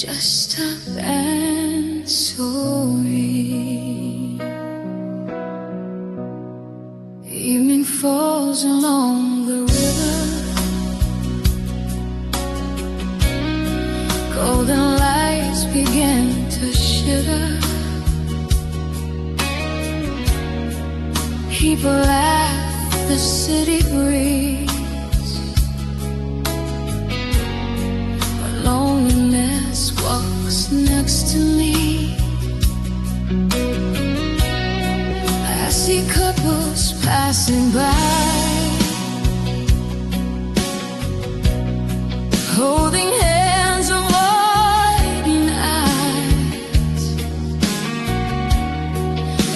just a bad story. Evening falls along the river, golden lights begin to shiver. People laugh, the city breeze, but loneliness walks next to me. I see couples passing by, holding hands and widen eyes.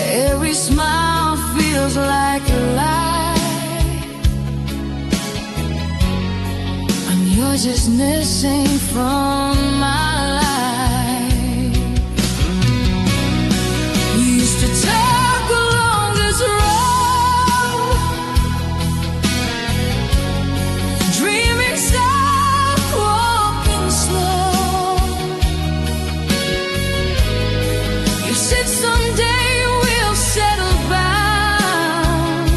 Every smile feels like a lie, and you're just missing from my life. We used to talk along this road, dreaming stop, walking slow. You said someday we'll settle down.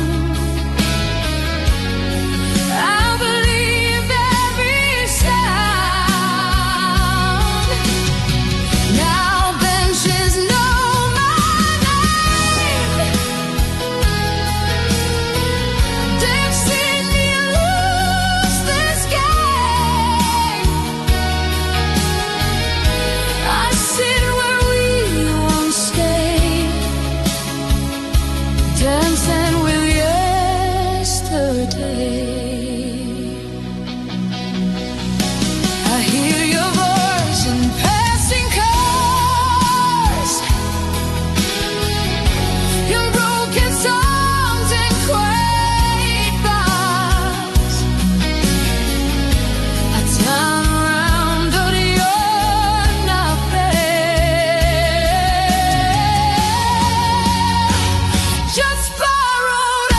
I believe every sound. Now benches know my name. They've seen me lose this game. I sit where we once stayed, dancing with yesterday. I hear your voice in passing cars, in broken songs and quaint bars. I turn around, but you're not there. Just borrowed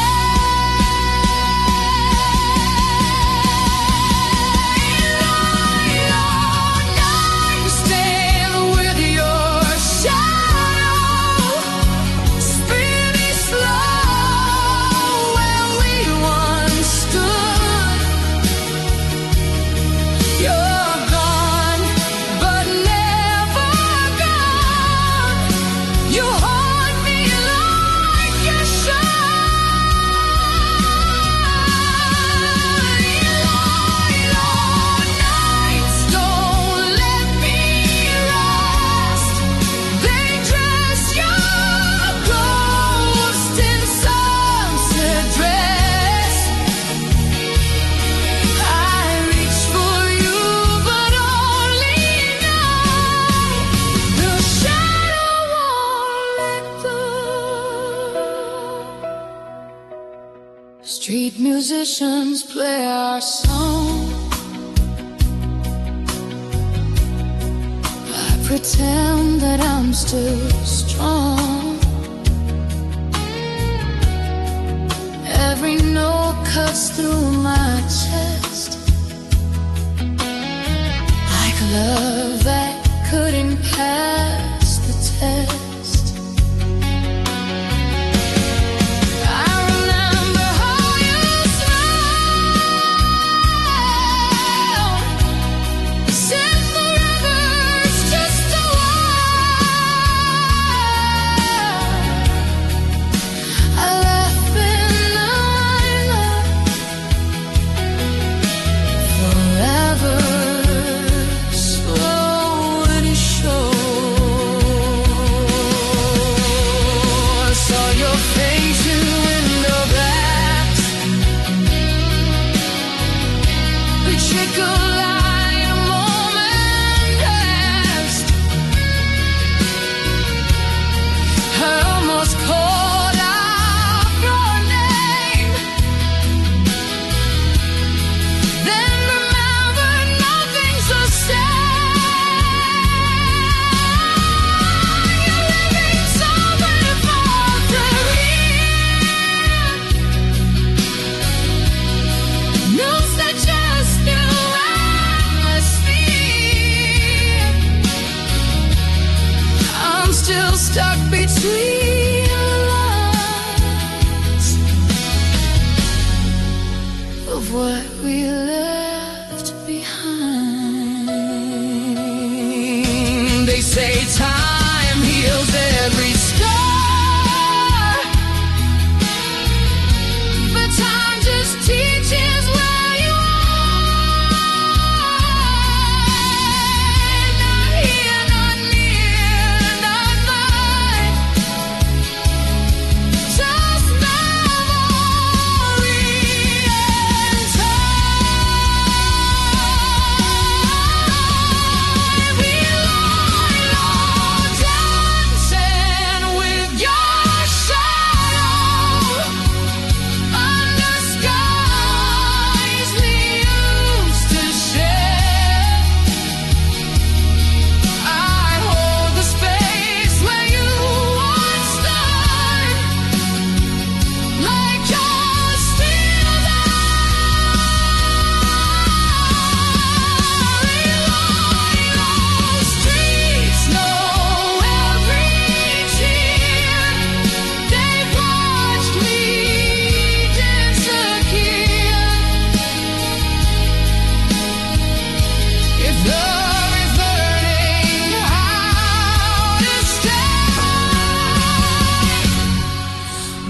you stand with your shadow, spinning slow where we once stood. You're gone, but never gone. You haunt me like you nights don't let me rest. They dress your ghost in sunset dress. I reach for you, but only night. The shadow won't let go. Street musicians play our song. I pretend that I'm still strong. Every note cuts through my chest, like a love that couldn't pass the test. I remember how you smiled, said forever's just a while. I laugh and I laugh. Forever slowly shows. I saw your face in window glass. The trickle light a moment past. I almost called out your name, then remembered nothing's the same. You're living so many far to hear.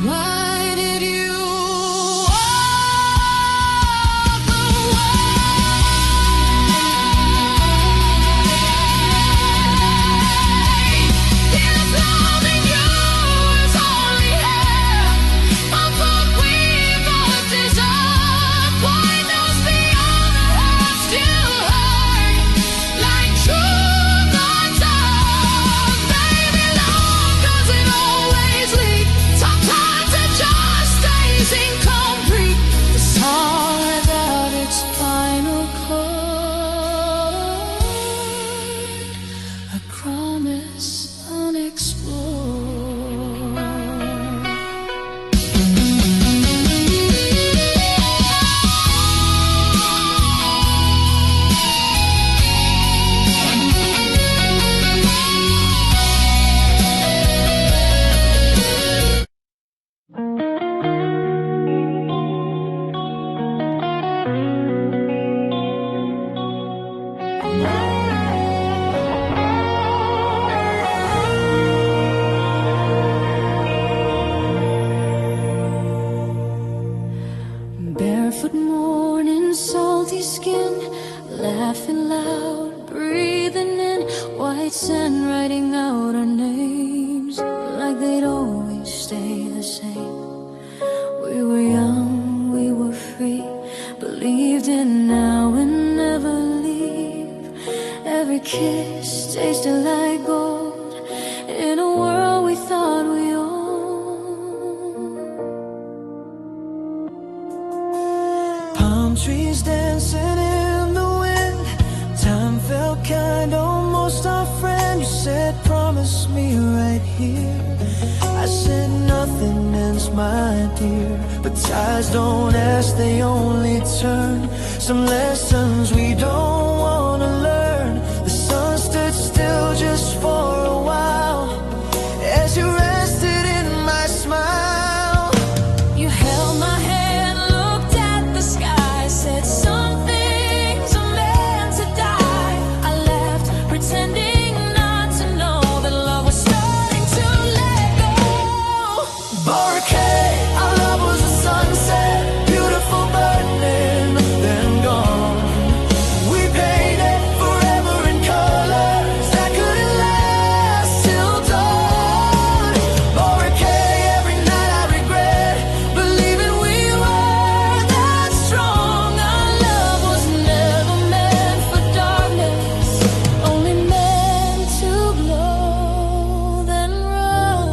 Why did you walk away? This love in yours only half of what we both deserve. Point us beyond the hearts to hurt, like truth untold. Baby, love doesn't always lead. Sometimes it just stays incomplete. The song without its final chord, a promise unexplored. Barefoot morning, salty skin, laughing loud, breathing in white sand, writing out our names like they'd always stay the same. We were young, we were free, believed in now and never leave. Every kiss tasted like gold in a world we thought we owned. Palm trees dancing in the wind, time felt kind, almost our friend. You said, promise me right here. I said, nothing ends, my dear, but ties don't ask, they only turn. Some lessons we don't want to learn. The sun stood still just for a while as you rested in my smile. You held my hand, looked at the sky, said some things are meant to die. I laughed, pretending not to know that love was starting to let go. Bouquet, our love was a sunset, beautiful burning, then gone. We painted forever in colors that couldn't last till dawn. Bouquet, every night I regret believing we were that strong. Our love was never meant for darkness, only meant to glow, then run.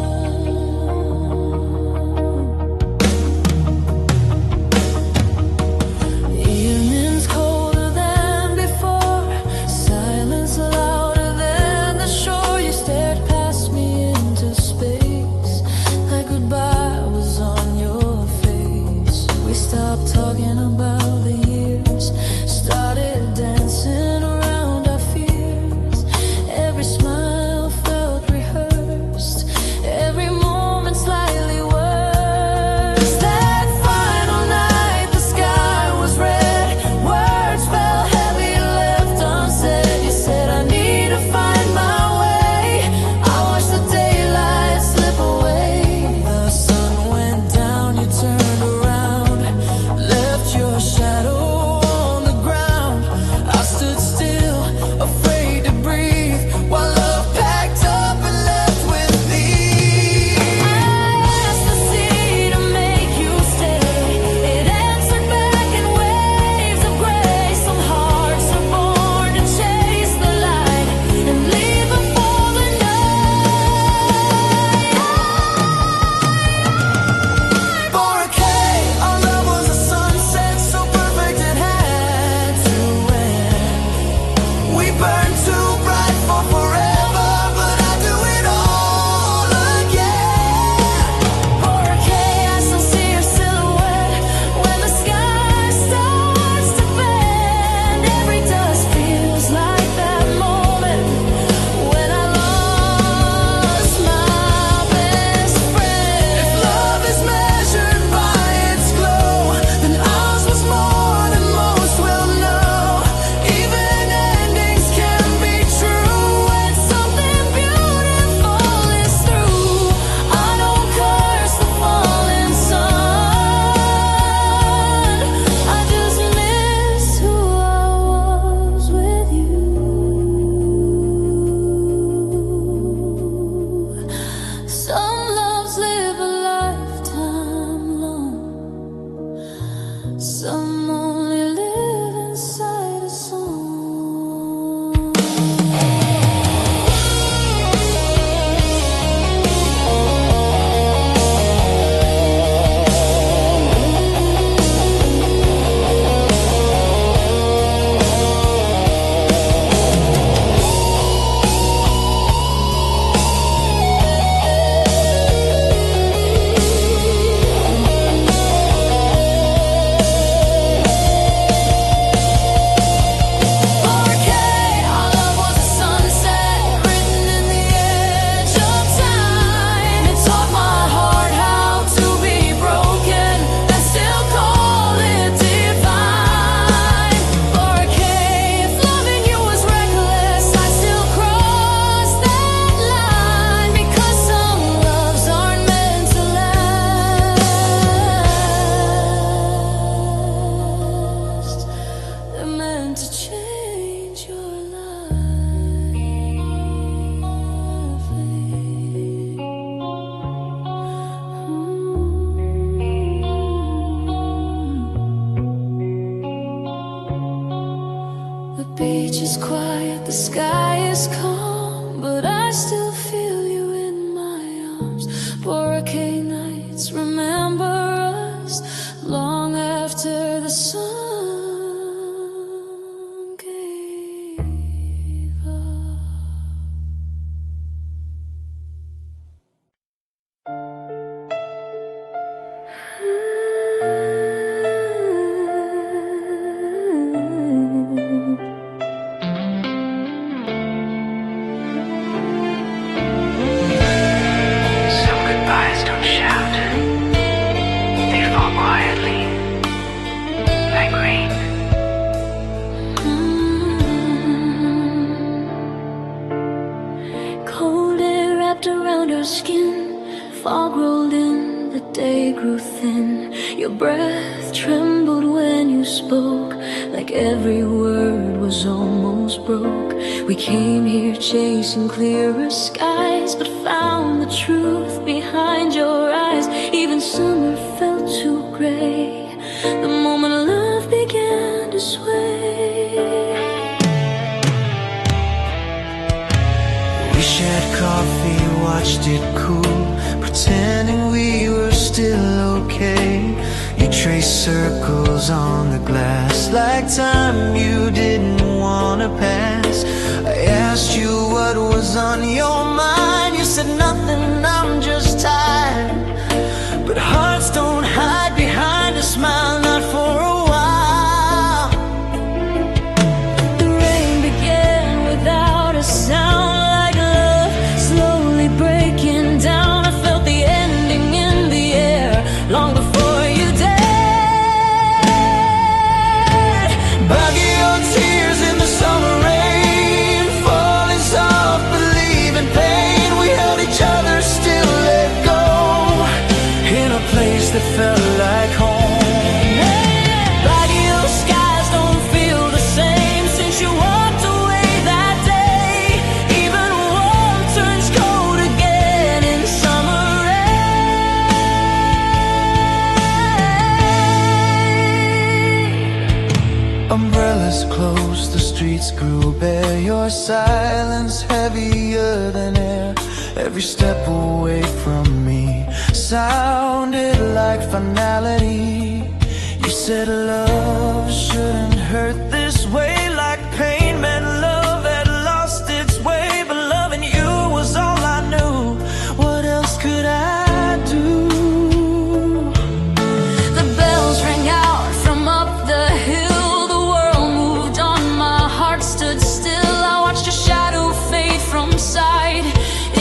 is quiet, the sky is calm, but I still feel you in my arms. Boracay nights remember us long after the sun gave up. Some goodbyes don't shout, they fall quietly, like rain. Cold air wrapped around our skin, fog rolled in, the day grew thin. Your breath trembled when you spoke, like every word was almost broke. We came here chasing clearer skies, but found the truth behind your eyes. Even summer felt too gray the moment love began to sway. We shared coffee, watched it cool, pretending we were still okay. You traced circles on the glass, like time you didn't want to pass. I asked you what was on your mind. You said nothing, I'm just tired. But hearts don't hide behind a smile, not for a while. The rain began without a sound, like love slowly breaking down. I felt the ending in the air long before you dared. Bucket your tears in the summer rain, falling soft, believing pain. We held each other, still let go, in a place that felt like home. Baggy skies don't feel the same since you walked away that day. Even warm turns cold again in summer rain. Umbrellas closed, the streets grew bare. Your silence heavier than air. Every step away from me sounded like finality. You said love shouldn't hurt this way, like pain meant love had lost its way. But loving you was all I knew. What else could I do? The bells rang out from up the hill. The world moved on, my heart stood still. I watched your shadow fade from sight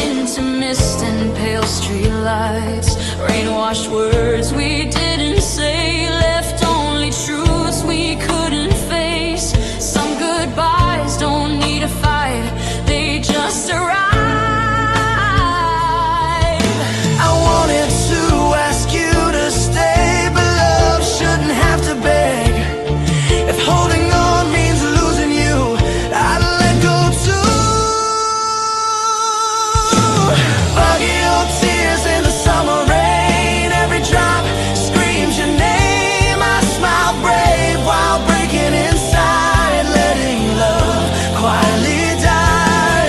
into mist and pale streetlights. Rain-washed words we didn't say, left only truths we couldn't face. Some goodbyes don't need a fight, they just arrive. I wanted to ask you to stay, but love shouldn't have to beg. If holding on means losing you, I'd let go too. Bucket your tears in the summer rain. Every drop screams your name. I smile brave while breaking inside, letting love quietly die.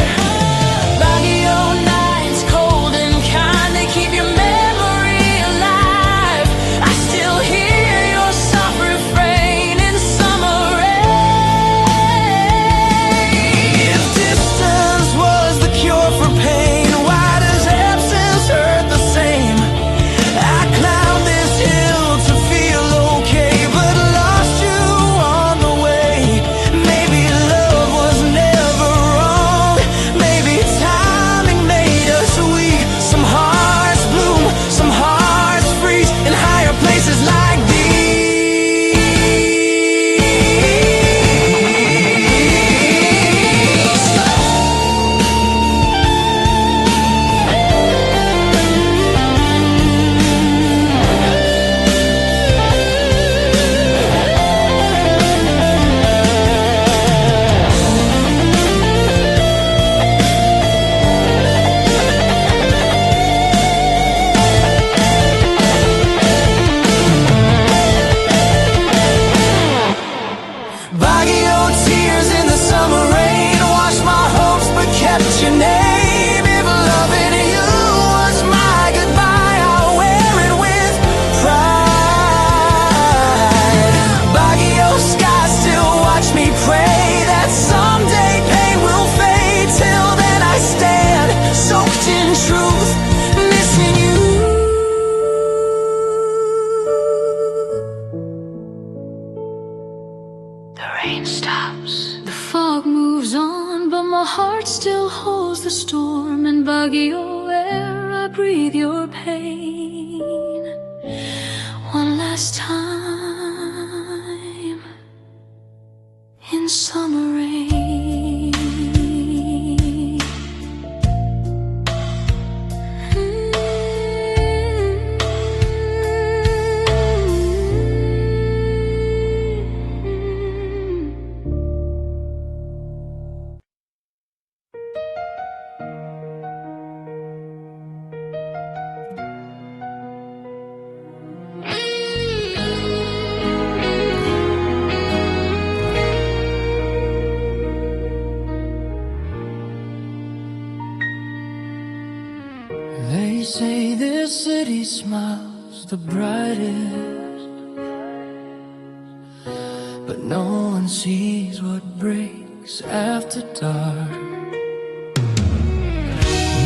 heart still holds the storm, and buggy air I breathe your pain. One last time in summer rain. They say this city smiles the brightest, but no one sees what breaks after dark.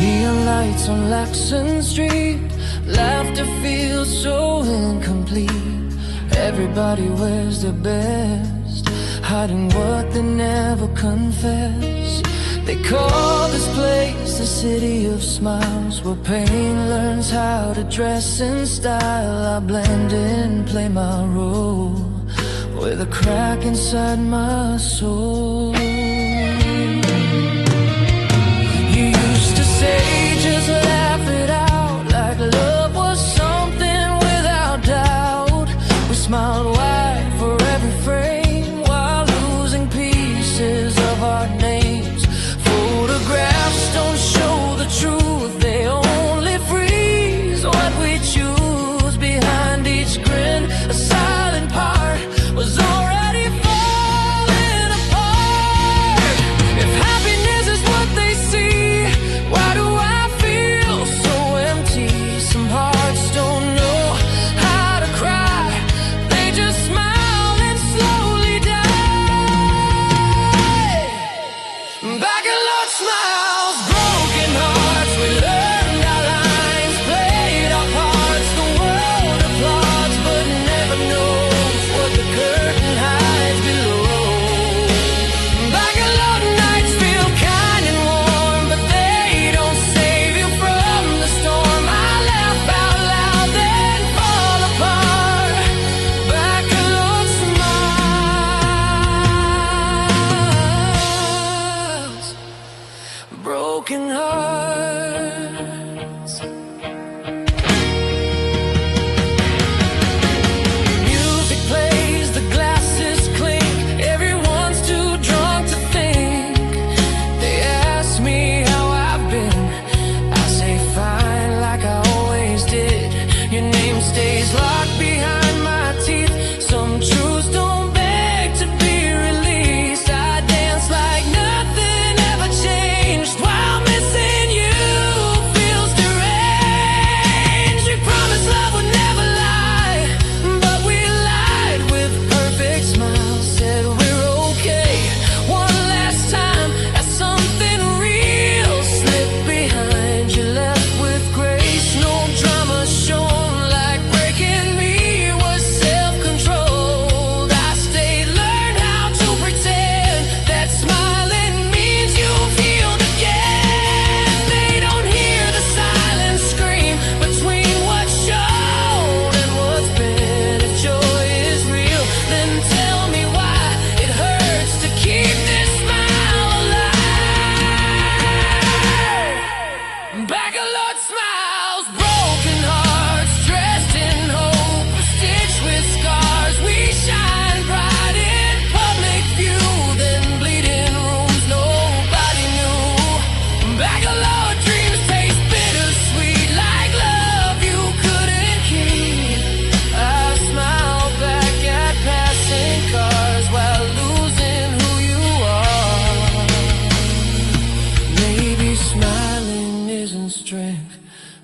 Neon lights on Laxon Street, laughter feels so incomplete. Everybody wears their best, hiding what they never confess. They call this place the city of smiles, where pain learns how to dress in style. I blend in, play my role, with a crack inside my soul. You used to say, just laugh it out, like love was something without doubt. We smiled wide for every frame, while losing pieces of our names. Photographs don't show the truth, they only freeze what we choose. Behind each grin, a silent part was already falling apart. If happiness is what they see, why do I feel so empty? Some hearts don't know how to cry, they just smile and slowly die. Back-a-lot smiles, broken hearts, we learned our lines, played our parts. The world applauds, but never knows what the curtain hides below. Back-a-lot nights feel kind and warm, but they don't save you from the storm. I laugh out loud, then fall apart. Back-a-lot smiles, broken hearts. Music plays, the glasses clink, everyone's too drunk to think. They ask me how I've been, I say fine like I always did. Your name stays locked behind my teeth. Some truths don't beg to be released. I dance like nothing ever changed, while missing you feels deranged. We promised love would never lie, but we lied with perfect smiles. Said we're okay one last time, as something real slipped behind. You left with grace, no drama shown, like breaking me was self-controlled. I stayed, learned how to pretend that smiling means you've healed again. They don't hear the silent scream between what's shown and what's been. If joy is real, then tell me why it hurts to keep this smile alive. Back-a-lot smiles, broken hearts, dressed in hope, stitched with scars. We shine bright in public view, then bleed in rooms nobody knew. Back-a-lot dreams taste bittersweet, like love you couldn't keep. I smile back at passing cars, while losing who you are. Maybe smiling isn't strength,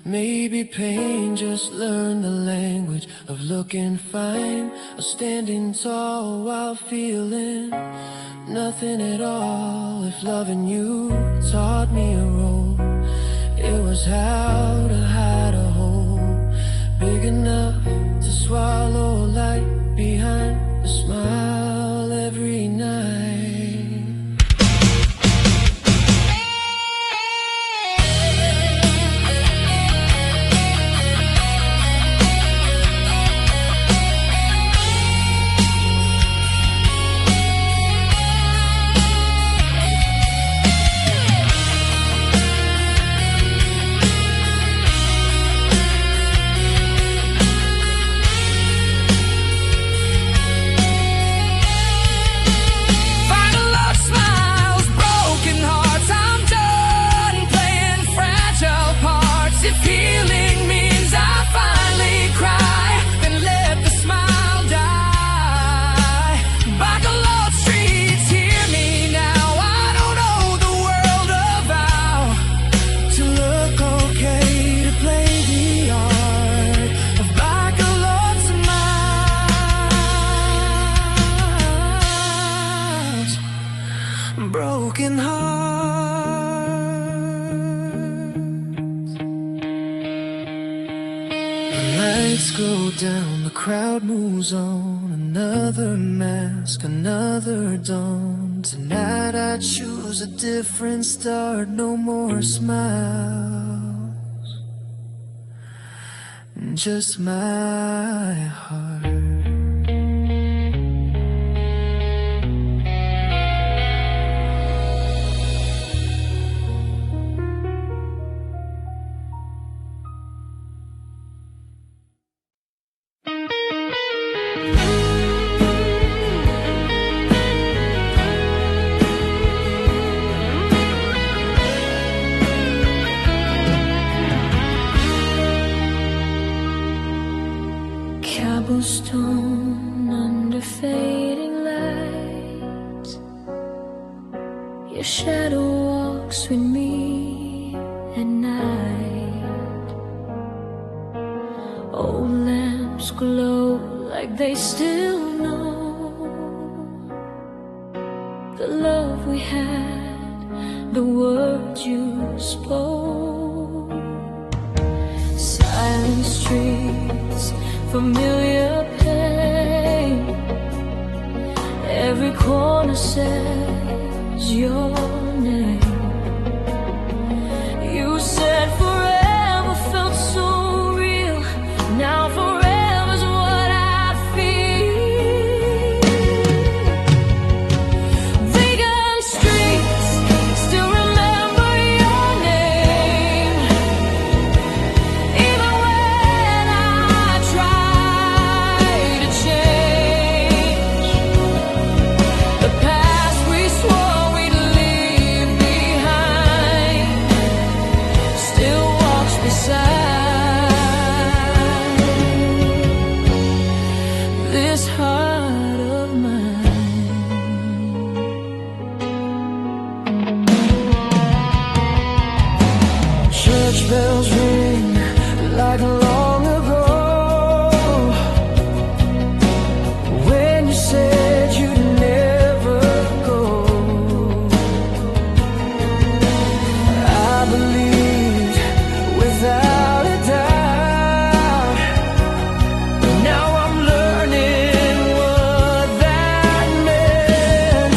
maybe pain just learned the language of looking fine, or standing tall while feeling nothing at all. If loving you taught me a role, it was how to hide a hole big enough to swallow light behind a smile every night. lights go down, the crowd moves on. Another mask, another dawn. Tonight I choose a different start. No more smiles, just my heart. Cobblestone under fading lights, your shadow walks with me at night. Old lamps glow like they still know the love we had, the words you spoke. Silent streets, familiar pain, every corner says your name. You said forever felt so real, now forever's what I feel. Vegan streets still remember your name, even when I try to change the past we swore we'd leave behind. Still walks beside this heart of mine. Church bells ring like long ago, when you said you'd never go. I believed without a doubt, but now I'm learning what that meant.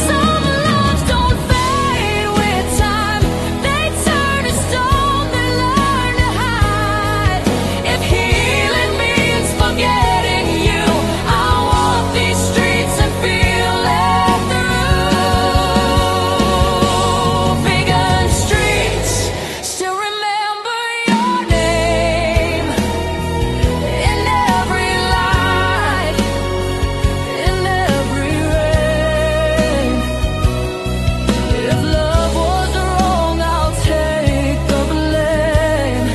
Some loves don't fade with time, they turn to stone, they learn to hide. If healing means forgetting you, I walk these streets and feel it through. Vegan streets still remember your name, in every light, in every rain. If love was wrong, I'll take the blame.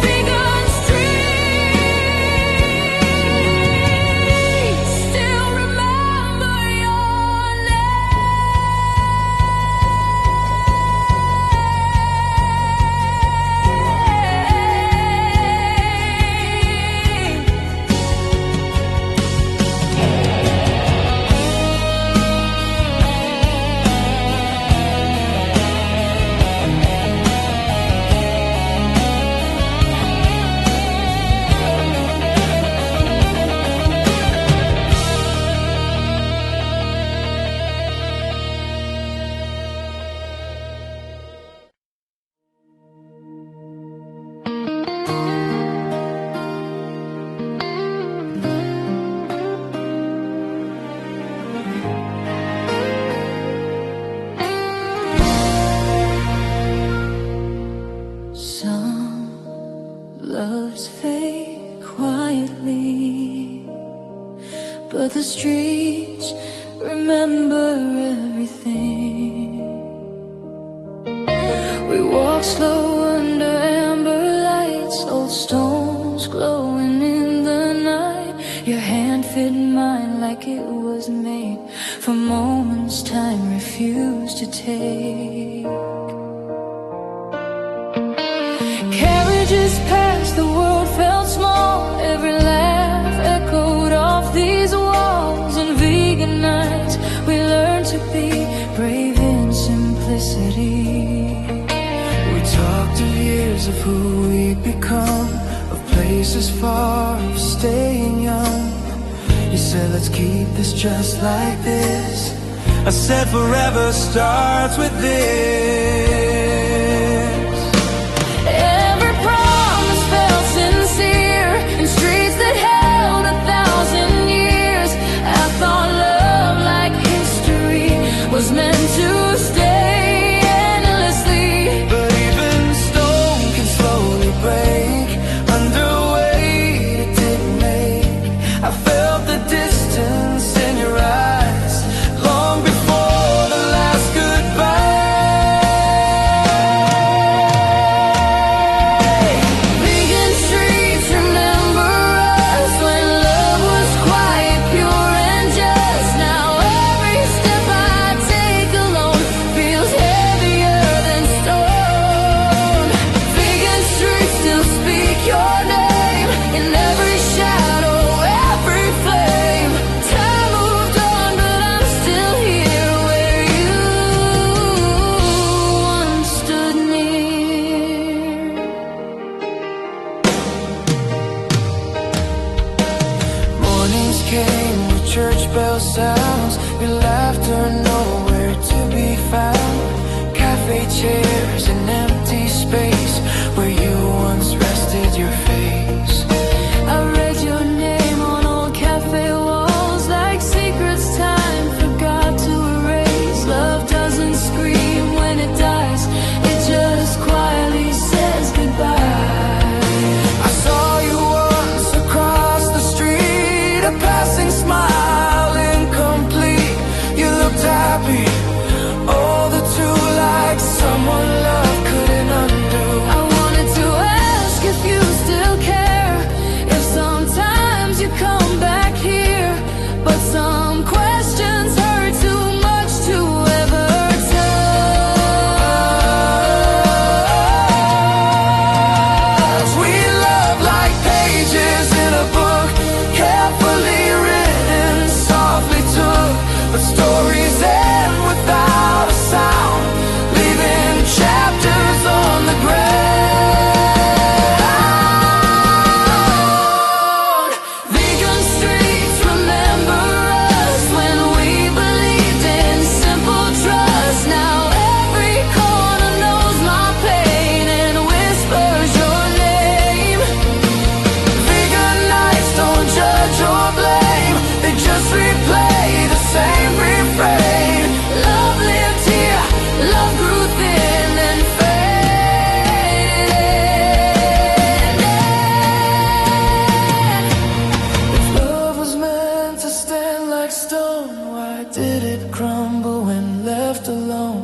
Vegan streets still remember your Some loves fade quietly, but the streets remember everything. We walk slow under amber lights, old stones glowing in the night. Your hand fit mine like it was made for moments time refused to take. Carriages passed, the world felt small. Every laugh echoed off these walls. And vegan nights, we learned to be brave in simplicity. We talked of years of who we'd become. traces far of staying young. You said let's keep this just like this. I said forever starts with this. Every promise felt sincere in streets that held 1,000 years. I thought love, like history, was meant to stay endlessly. But even stone can slowly break under weight it didn't make. I felt the distance in your eyes long before the last goodbye. Vegan streets remember us when love was quiet, pure and just. Now every step I take alone feels heavier than stone. Vegan streets still speak your name in every shadow, every flame. Time moved on, but I'm still here where you once stood near. Mornings came with church bell sounds, your laughter nowhere to be found. Cafe chairs, an empty space where you once rested your face. I read your name on old cafe walls like secrets time forgot to erase. Love doesn't scream when it dies, it just quietly says goodbye. I saw you once across the street, a passing smile incomplete. You looked happy, all the too like someone love couldn't undo. I wanted to ask if you still care, if sometimes you come back here, but some questions hurt too much to ever touch. We love like pages in a book, carefully written, softly took. But stories end without a sound, leaving chapters on the ground. Vegan streets remember us when we believed in simple trust. Now every corner knows my pain and whispers your name. Vegan nights don't judge or blame, they just replay the same refrain. Love lived here, love grew thin and faded. If love was meant to stand like stone, why did it crumble when left alone?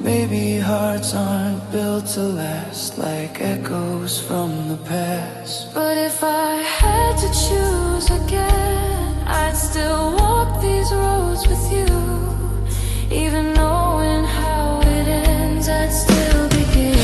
Maybe hearts aren't built to last like echoes from the past. But if I had to choose again, I'd still walk these roads with you. Even knowing how it ends, I'd still begin.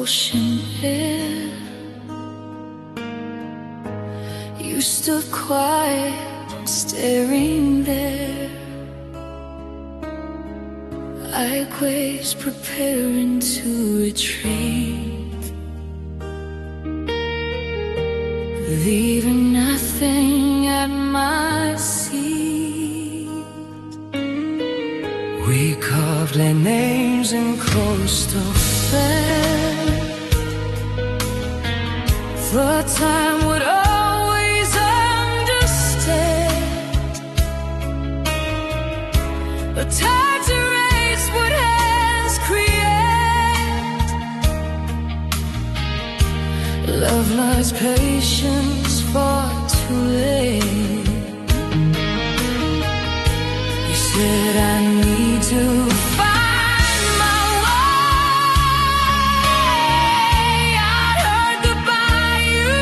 ocean air. You stood quiet, staring there, like waves preparing to retreat, leaving nothing at my seat. We carved their names in coastal sand. The time would always understand. The tides erase what hands create. Love lost patience far too late. You said I need to find my way. I heard goodbye, you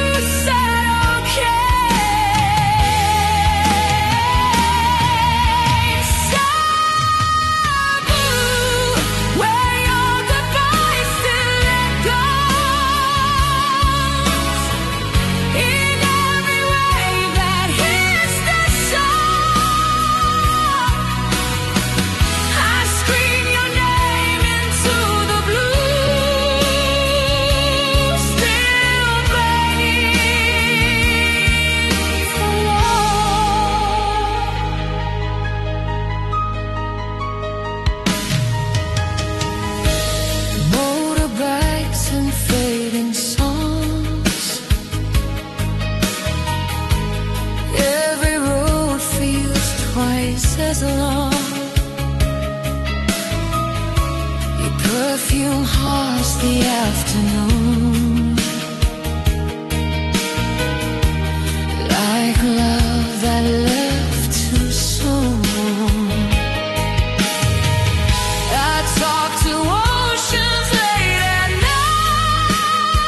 said okay. So where your goodbye still echoes in every wave that hits the shore. I scream your name into the blue, still begging for more. Motorbikes and fading songs. Every road feels twice as long. Your perfume haunts the afternoon, like love that left too soon. I talk to oceans late at night,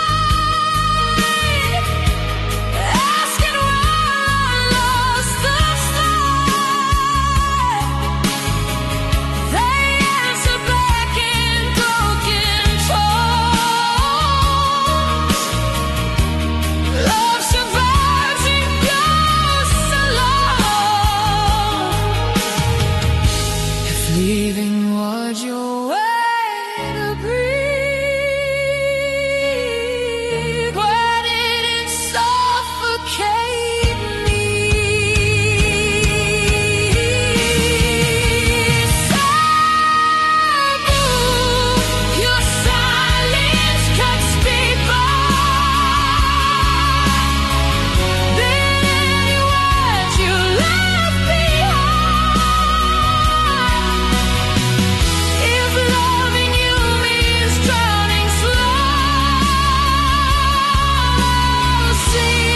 asking where I lost the sight. They answer back in broken tones. Love survives and goes alone. If leaving was your way to breathe, why didn't suffocate me? Sabu, your silence cuts deeper than any words you left behind. If loving you means drowning slow, sing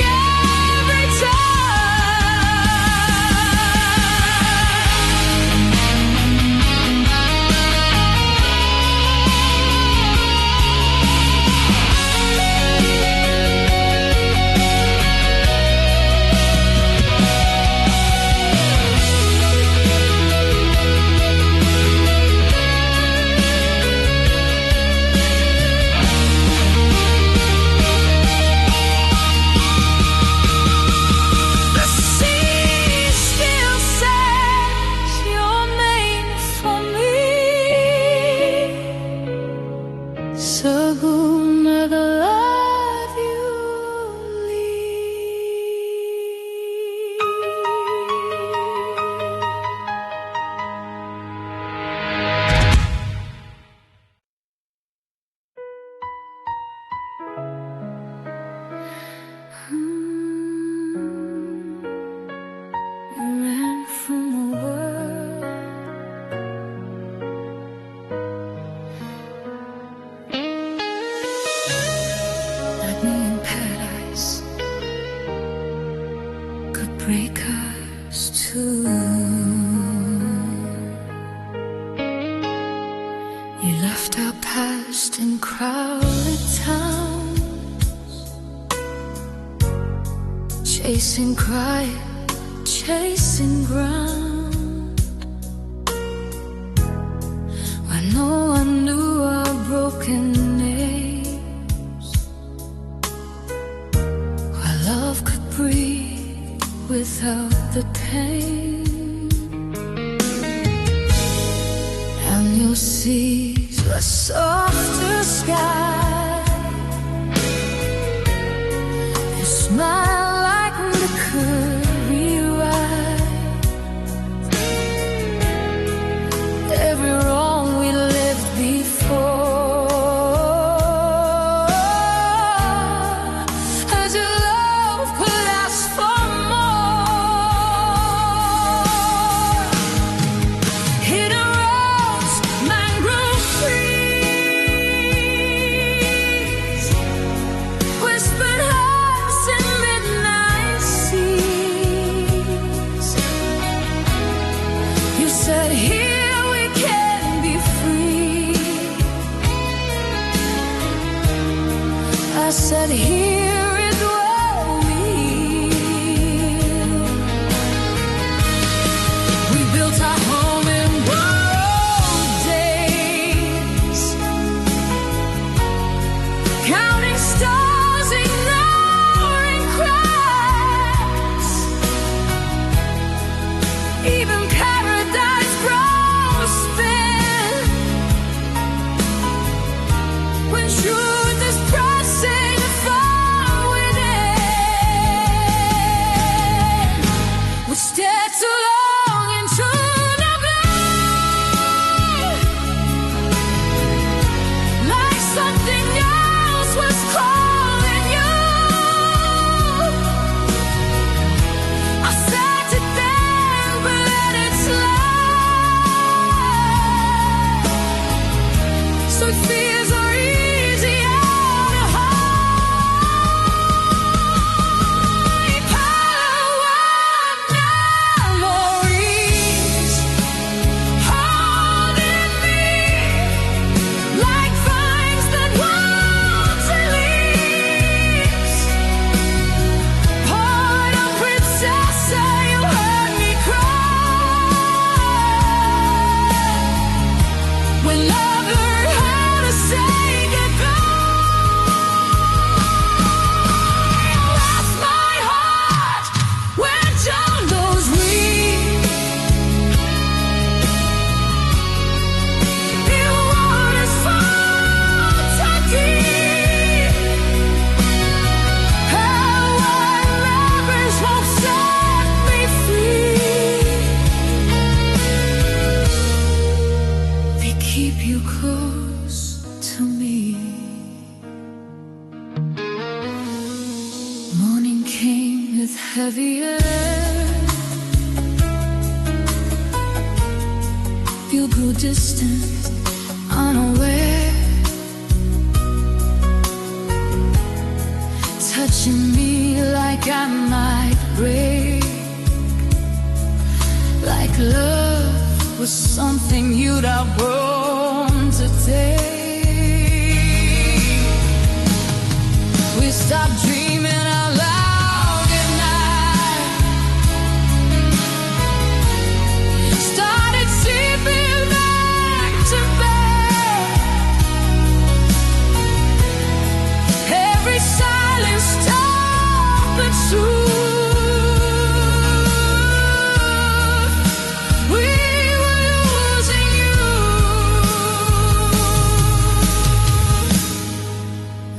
every The sea still says you're made for me. So who never let you You ran from the world. Like me in paradise could break us too. You left our past in crowded towns, chasing quiet, chasing ground. When no one knew our broken Gentle seas, a softer sky. You smile like liquor rewrite every wrong we lived before. As your love could last for more. Hidden roads, mangrove trees, whispered hearts in midnight seas. You said here we can be free. I said here is where we heal. We built our home in borrowed days, counting stars, ignoring cracks. Even paradise grows thin when truth is pressing from within. We stared too long into the blue, like something else was calling you. I sat it there, but let it slide. So fears are easier to hide. Power memories holding me like vines that want to leaves. Part of princess, you heard me cry when love learned how to say goodbye. Lost my heart when jungles weep. The waters fall too deep. Her white lovers won't set me free. They keep you close to me. Morning came with heavy air. You grew distant, unaware, touching me like I might break, like love was something you'd outgrown to take. We stopped dreaming out loud at night, started sleeping back to bed. Every silence told the truth. We were losing you.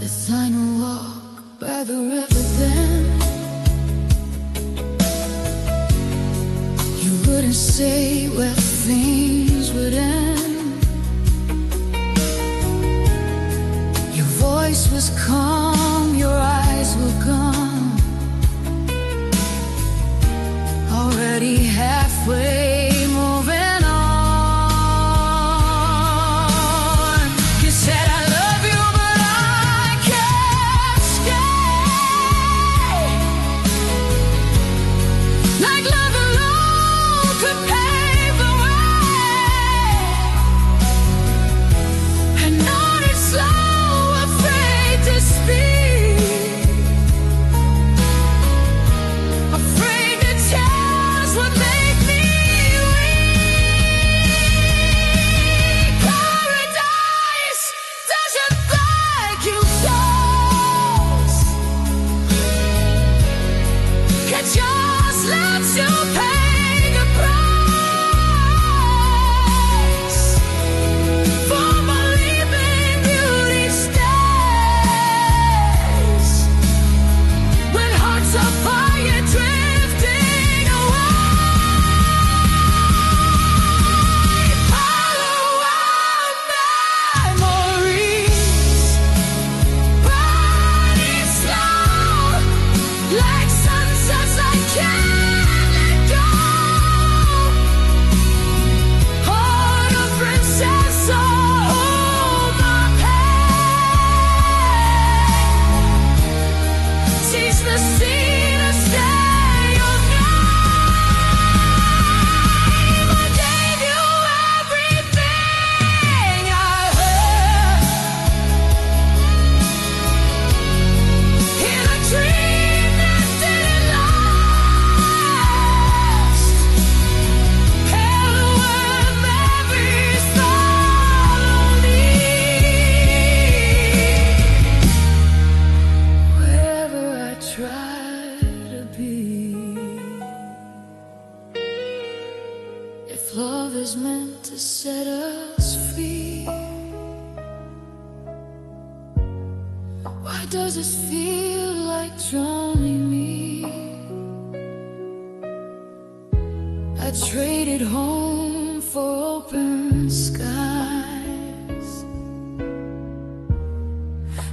The final walk by the meant to set us free. Why does this feel like drowning me? I traded home for open skies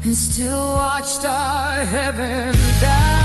and still watched our heaven die.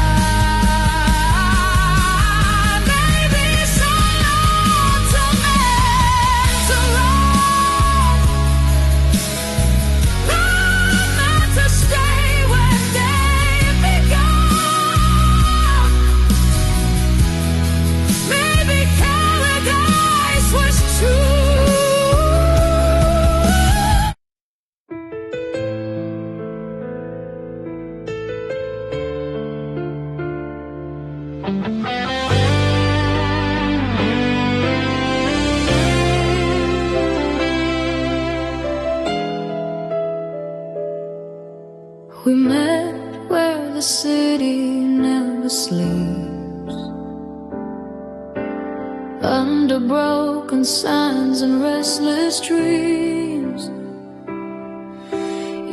We met where the city never sleeps, under broken signs and restless dreams.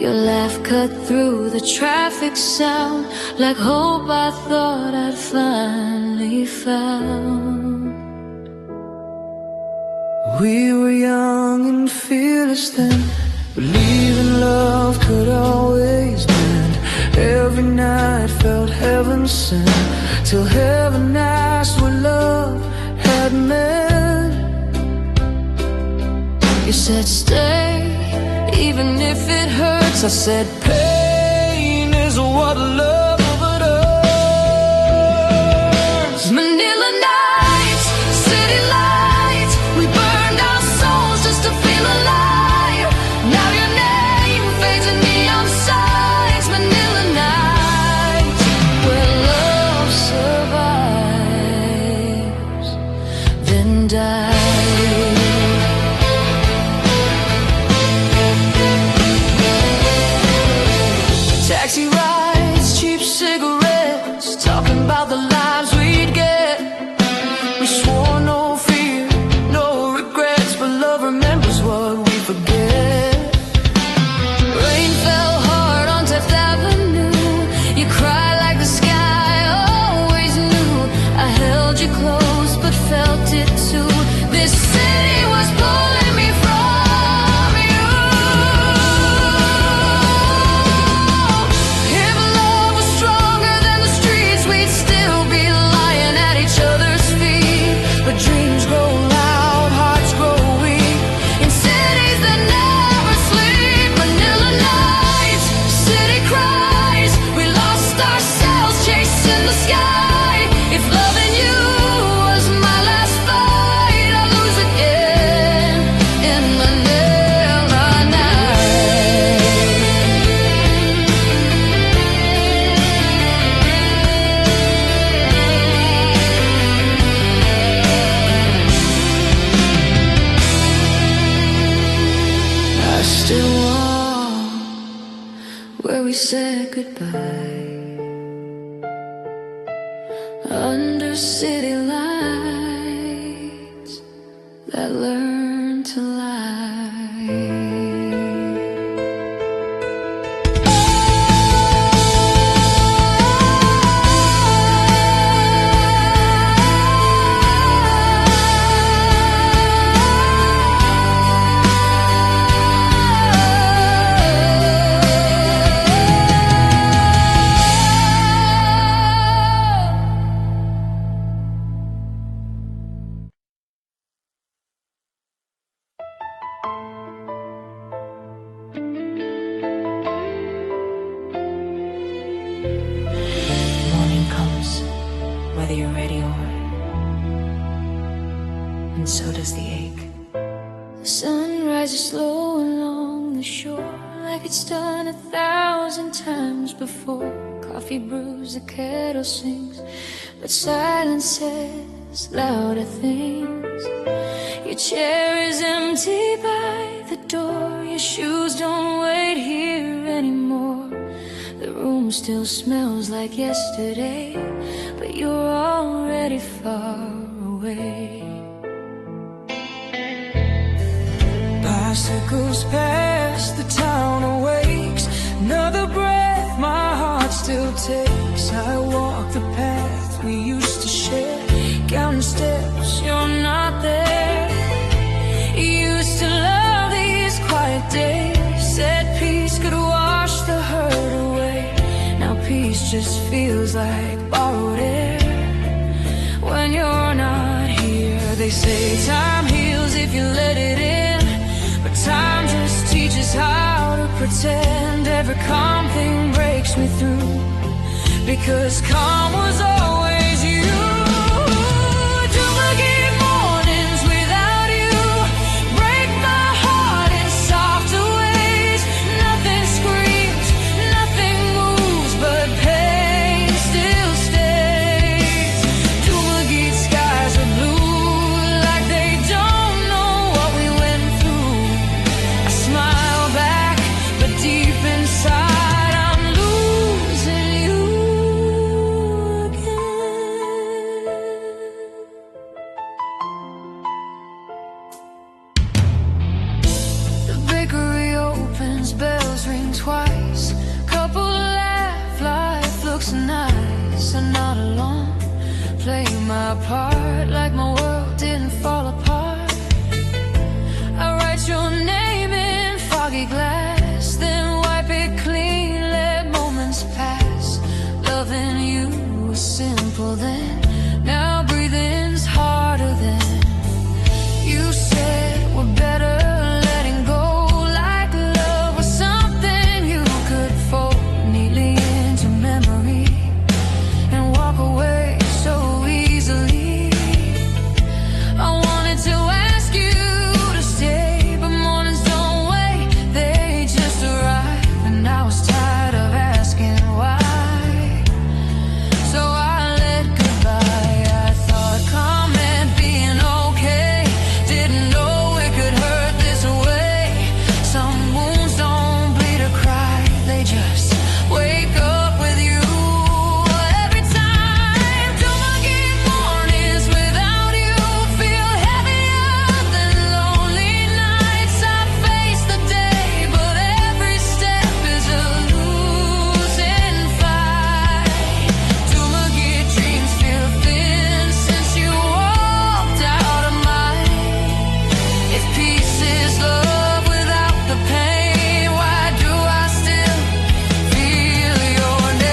Your laugh cut through the traffic sound like hope I thought I'd finally found. We were young and fearless then, believing love could always mend. Every night felt heaven sent, till heaven asked what love had meant. You said stay, even if it hurts. I said Pain is what love earns. Manila nights, city lights, we burned our souls just to feel alive. Now your name fades in neon signs. Manila nights, where love survives, then dies. Taxi rides, cheap cigarettes, talking about the lives we'd get. We swore no fear, no regrets, but love remembers what we forget. Rain fell hard on 10th Avenue. You cried like the sky always knew. I held you close but felt it too. This city was pulling me from you. If love was stronger than the streets, we'd still be lying at each other's feet. But dreams grow loud, hearts grow weak, in cities that never sleep. Manila nights, city cries, we lost ourselves chasing the sky. If loving you was my last fight, I'd lose again in Manila nights. I still walk Where we said goodbye, under city lights that learn to lie. Morning comes, whether you're ready or, and so does the ache. The sun rises slow along the shore, like it's done 1,000 times before. Coffee brews, the kettle sings, but silence says louder things. Your chair is empty by the door. Your shoes don't wait here anymore. The room still smells like yesterday, but you're already far away. bicycles past, the town awakes. Another breath my heart still takes. I walk the path we used to share, counting steps, you're not there. You used to love these quiet days, said peace could wash the hurt away. Now peace just feels like borrowed air when you're not here. They say time heals if you let it in, but time just teaches how to pretend. Every calm thing breaks me through, because calm was always you. Duplicate mornings without you break my heart in softer ways. Nothing screams, nothing moves, but pain still stays. Duplicate skies are blue, like they don't know what we went through. I smile back, but deep inside I'm losing you again. The bakery opens, bells ring twice. Couple laugh, life looks nice. I'm not alone, play my part like my world didn't fall apart. I write your name in foggy glass, then wipe it clean, let moments pass. Loving you was simple then, now breathing's harder than. You said we're better letting go, like love was something you could fold neatly into memory and walk away so easily. I wanted to ask you to stay, but mornings don't wait, they just arrive. And I was tired of asking why, so I let goodbye. I thought calm meant being okay, didn't know it could hurt this way. Some wounds don't bleed or cry, they just wake up with you. Every time duplicate mornings without you feel heavier than lonely nights. I face the day, but every step is a losing fight. Duplicate dreams feel thin since you walked out of mine. If peace is love without the pain, why do I still feel your name?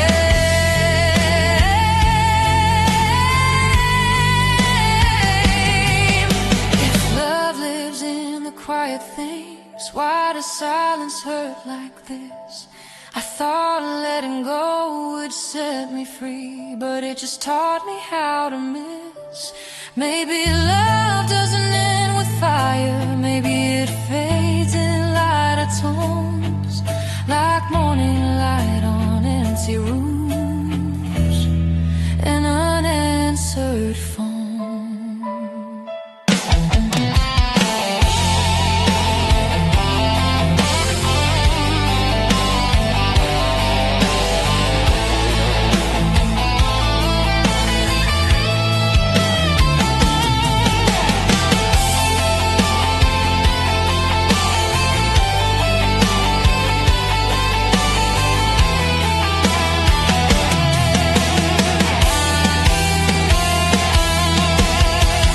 If love lives in the quiet things, why does silence hurt like this? I thought letting go would set me free, but it just taught me how to miss. Maybe love doesn't end with fire, maybe it fades in lighter tones, like morning light on empty rooms, an unanswered phone.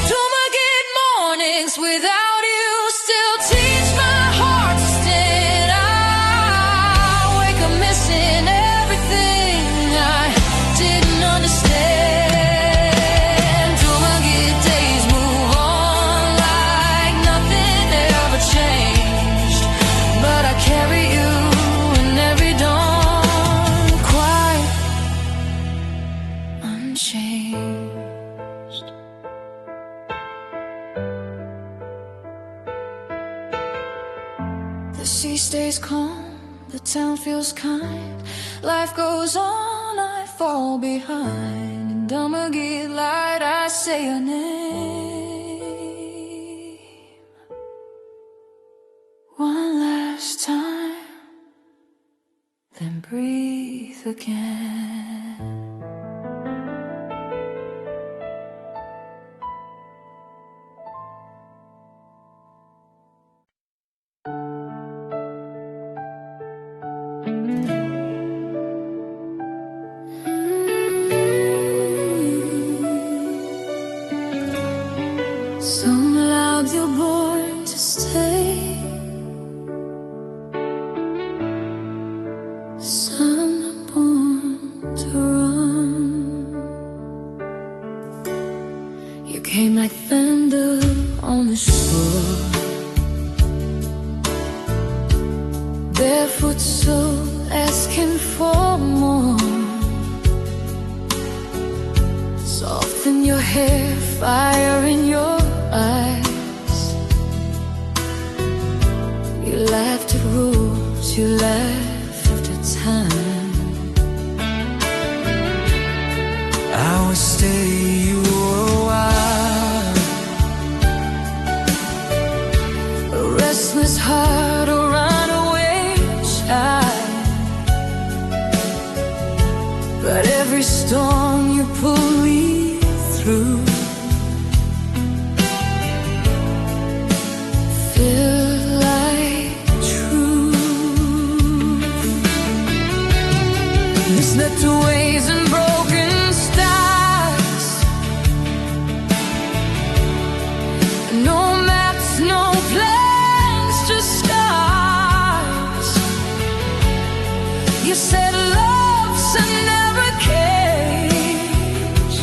Duplicate mornings without you still teach my heart to stand. I wake up missing everything I didn't understand. Duplicate days move on like nothing ever changed, but I carry you in every dawn, quiet, unchanged. The sea stays calm, the town feels kind. Life goes on, I fall behind. And Dummergate light, I say your name one last time, then breathe again. barefoot soul asking for more. Soft in your hair, fire in your eyes. You laughed at rules, you laughed at time. I would stay you a while. A restless heart, a runaway child. But every storm you pull me through. Feel like truth. Misled to ways and broken stars. No maps, no plans, just scars. You said love's a never cage.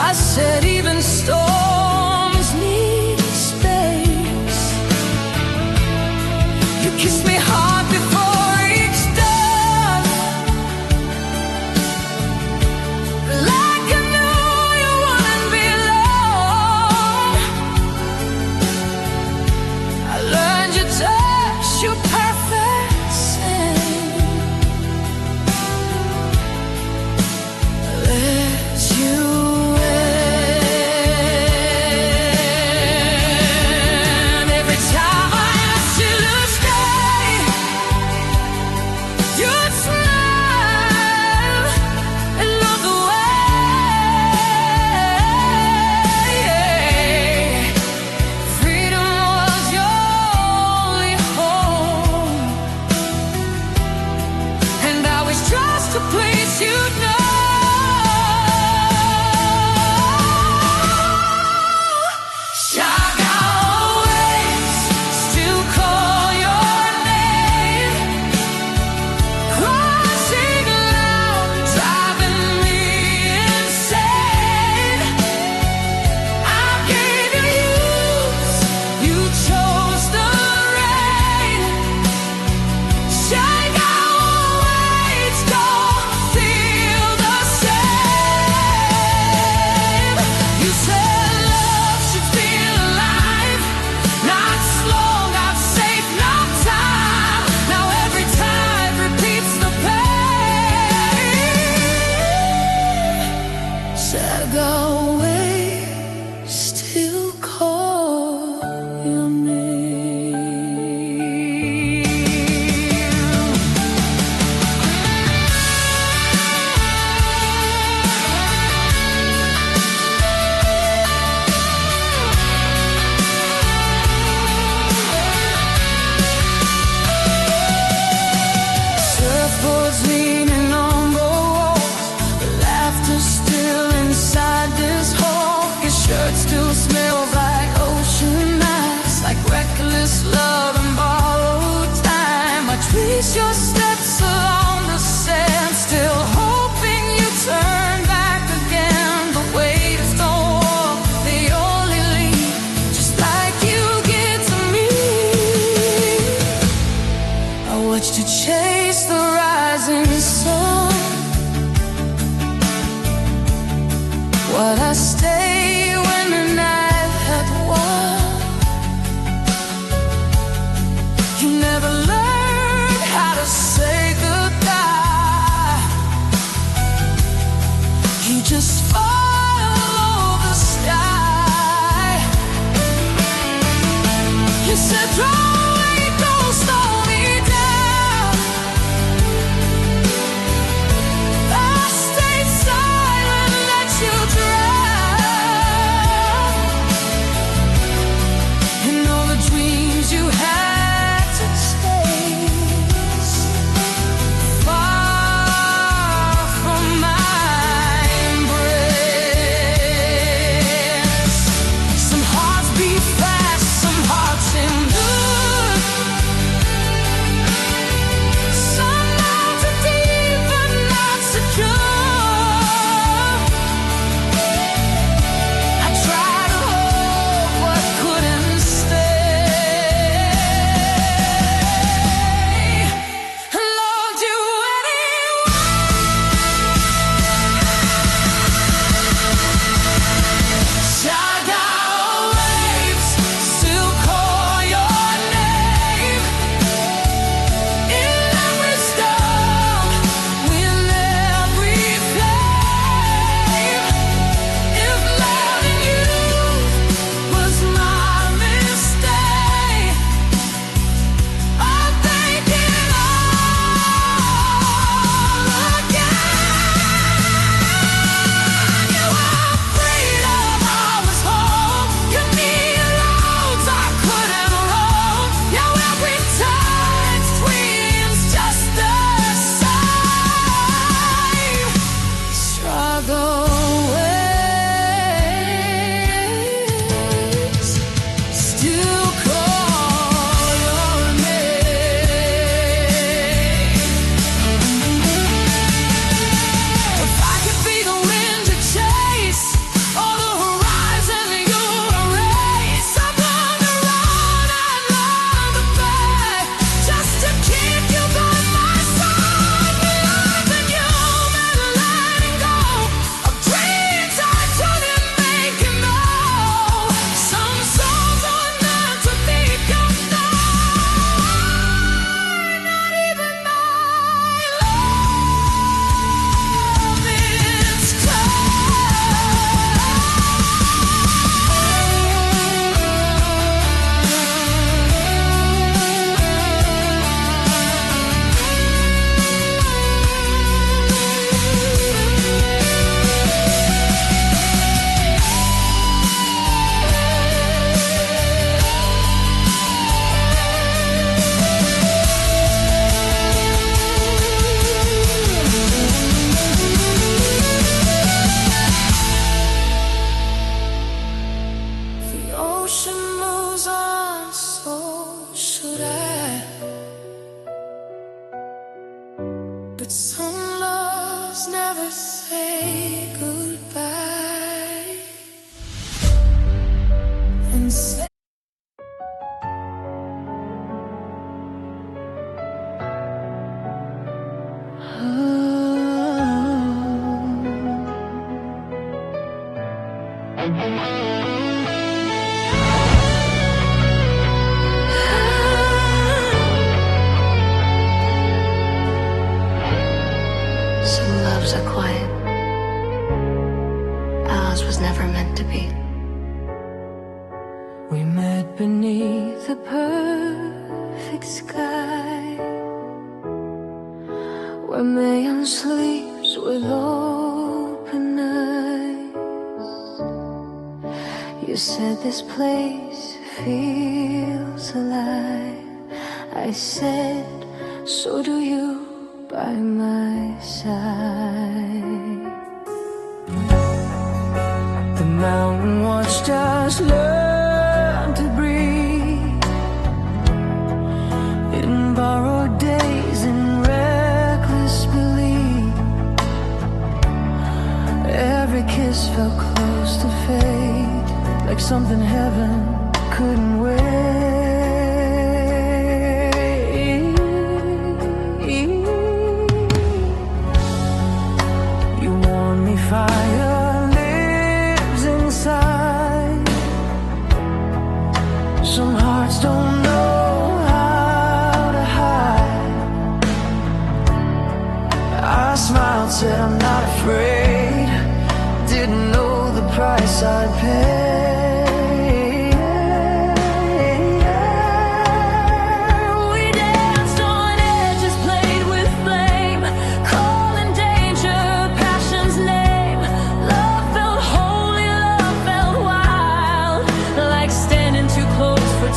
I said even storms need space. You kissed me hard before each dawn, like I knew you wouldn't be alone. I learned your touch, your perfect sin. Let you in. Every time I asked you to stay, you'd smile and look away. Freedom was your only home, and I was just a place you'd know. Shall always still call your name, crushing loud, driving me insane. I gave you youth, you chose the rain. Shall always don't feel the same. You said love should feel alive, not slow, not safe, not time. Now every time repeats the pain. Said go away, still call your name. Surfboards leaning on the walls, the laughter still inside this hall. Your shirt still smells like ocean ice, like reckless love and borrowed time. I trace your steps along the sand, still hoping you turn back again. The waves don't walk, they only lead, just like you get to me. I watched you chase the rising sun, while I stay when the night had won. You never learned how to say goodbye. You just follow the sky. You said draw away, don't slow me down. I stayed silent, let you drown in all the dreams you had to chase, far from my embrace. Some hearts beat fast, some hearts endure. We met beneath a perfect sky, where Mayan sleeps with open eyes. You said this place feels alive. I said, so do you by my side. The mountain watched us learn to breathe in borrowed days, in reckless belief. Every kiss felt close to fate, like something heaven couldn't wait. You warned me fire lives inside. Some hearts don't know how to hide. I smiled, said I'm not afraid. Didn't know the price I'd pay.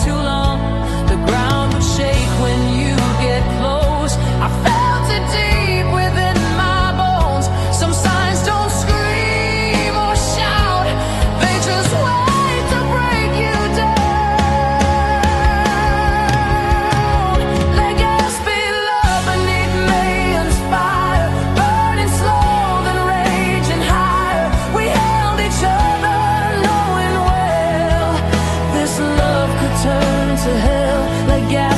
Too long, the ground would shake when you get close. I felt it deep within my bones. Some signs don't scream or shout, they just wait to break you down. Let gas be love beneath Mayon's fire, burning slow then raging higher. We held each other knowing well this love could turn to hell. Like gas